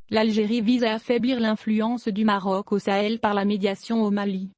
l'Algérie vise à affaiblir l'influence du Maroc au Sahel par la médiation au Mali.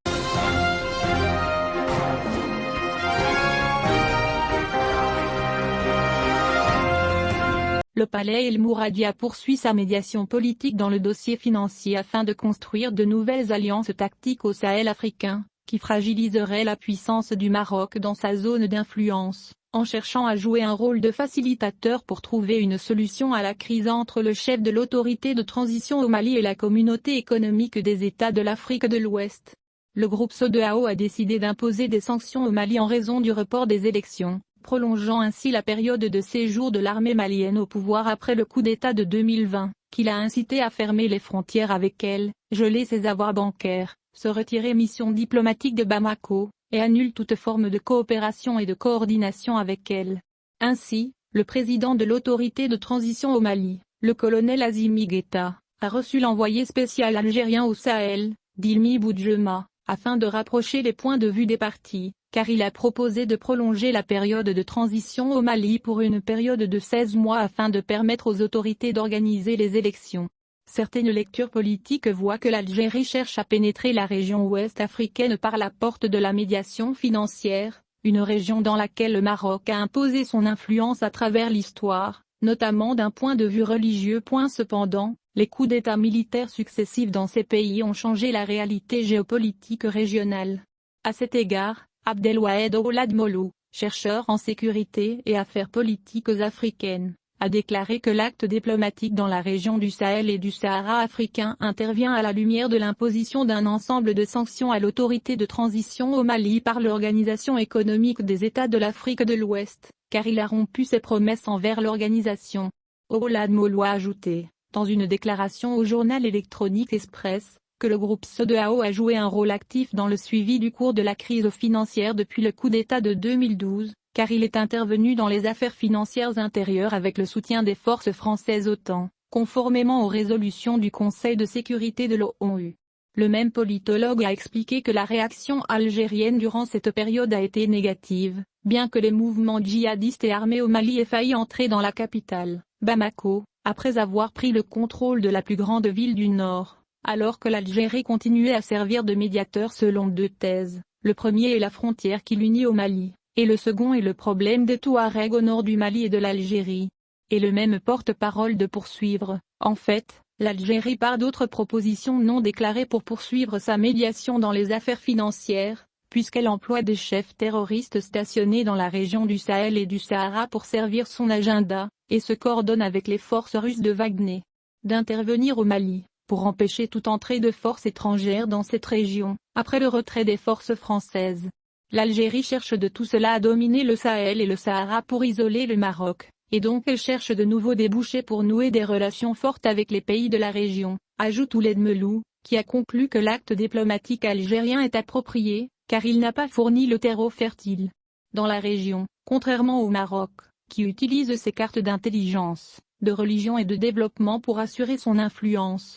Le palais El Mouradia poursuit sa médiation politique dans le dossier financier afin de construire de nouvelles alliances tactiques au Sahel africain, qui fragiliseraient la puissance du Maroc dans sa zone d'influence, en cherchant à jouer un rôle de facilitateur pour trouver une solution à la crise entre le chef de l'autorité de transition au Mali et la communauté économique des États de l'Afrique de l'Ouest. Le groupe CEDEAO a décidé d'imposer des sanctions au Mali en raison du report des élections, prolongeant ainsi la période de séjour de l'armée malienne au pouvoir après le coup d'État de 2020, qui l'a incité à fermer les frontières avec elle, geler ses avoirs bancaires, se retirer mission diplomatique de Bamako, et annule toute forme de coopération et de coordination avec elle. Ainsi, le président de l'autorité de transition au Mali, le colonel Azimi Guetta, a reçu l'envoyé spécial algérien au Sahel, Dhilmi Boudjema, afin de rapprocher les points de vue des parties, car il a proposé de prolonger la période de transition au Mali pour une période de 16 mois afin de permettre aux autorités d'organiser les élections. Certaines lectures politiques voient que l'Algérie cherche à pénétrer la région ouest africaine par la porte de la médiation financière, une région dans laquelle le Maroc a imposé son influence à travers l'histoire, notamment d'un point de vue religieux. Cependant, les coups d'État militaires successifs dans ces pays ont changé la réalité géopolitique régionale. À cet égard, Abdelwahed Oulad Molou, chercheur en sécurité et affaires politiques africaines, a déclaré que l'acte diplomatique dans la région du Sahel et du Sahara africain intervient à la lumière de l'imposition d'un ensemble de sanctions à l'autorité de transition au Mali par l'Organisation économique des États de l'Afrique de l'Ouest, car il a rompu ses promesses envers l'organisation. Oulad Molou a ajouté, dans une déclaration au journal électronique Express, que le groupe CEDEAO a joué un rôle actif dans le suivi du cours de la crise financière depuis le coup d'État de 2012, car il est intervenu dans les affaires financières intérieures avec le soutien des forces françaises OTAN, conformément aux résolutions du Conseil de sécurité de l'ONU. Le même politologue a expliqué que la réaction algérienne durant cette période a été négative, bien que les mouvements djihadistes et armés au Mali aient failli entrer dans la capitale, Bamako, après avoir pris le contrôle de la plus grande ville du Nord. Alors que l'Algérie continuait à servir de médiateur selon deux thèses, le premier est la frontière qui l'unit au Mali, et le second est le problème des Touaregs au nord du Mali et de l'Algérie. Et le même porte-parole de poursuivre, en fait, l'Algérie par d'autres propositions non déclarées pour poursuivre sa médiation dans les affaires financières, puisqu'elle emploie des chefs terroristes stationnés dans la région du Sahel et du Sahara pour servir son agenda, et se coordonne avec les forces russes de Wagner d'intervenir au Mali pour empêcher toute entrée de forces étrangères dans cette région, après le retrait des forces françaises. L'Algérie cherche de tout cela à dominer le Sahel et le Sahara pour isoler le Maroc, et donc elle cherche de nouveaux débouchés pour nouer des relations fortes avec les pays de la région, ajoute Ouled Melou, qui a conclu que l'acte diplomatique algérien est approprié, car il n'a pas fourni le terreau fertile dans la région, contrairement au Maroc, qui utilise ses cartes d'intelligence, de religion et de développement pour assurer son influence.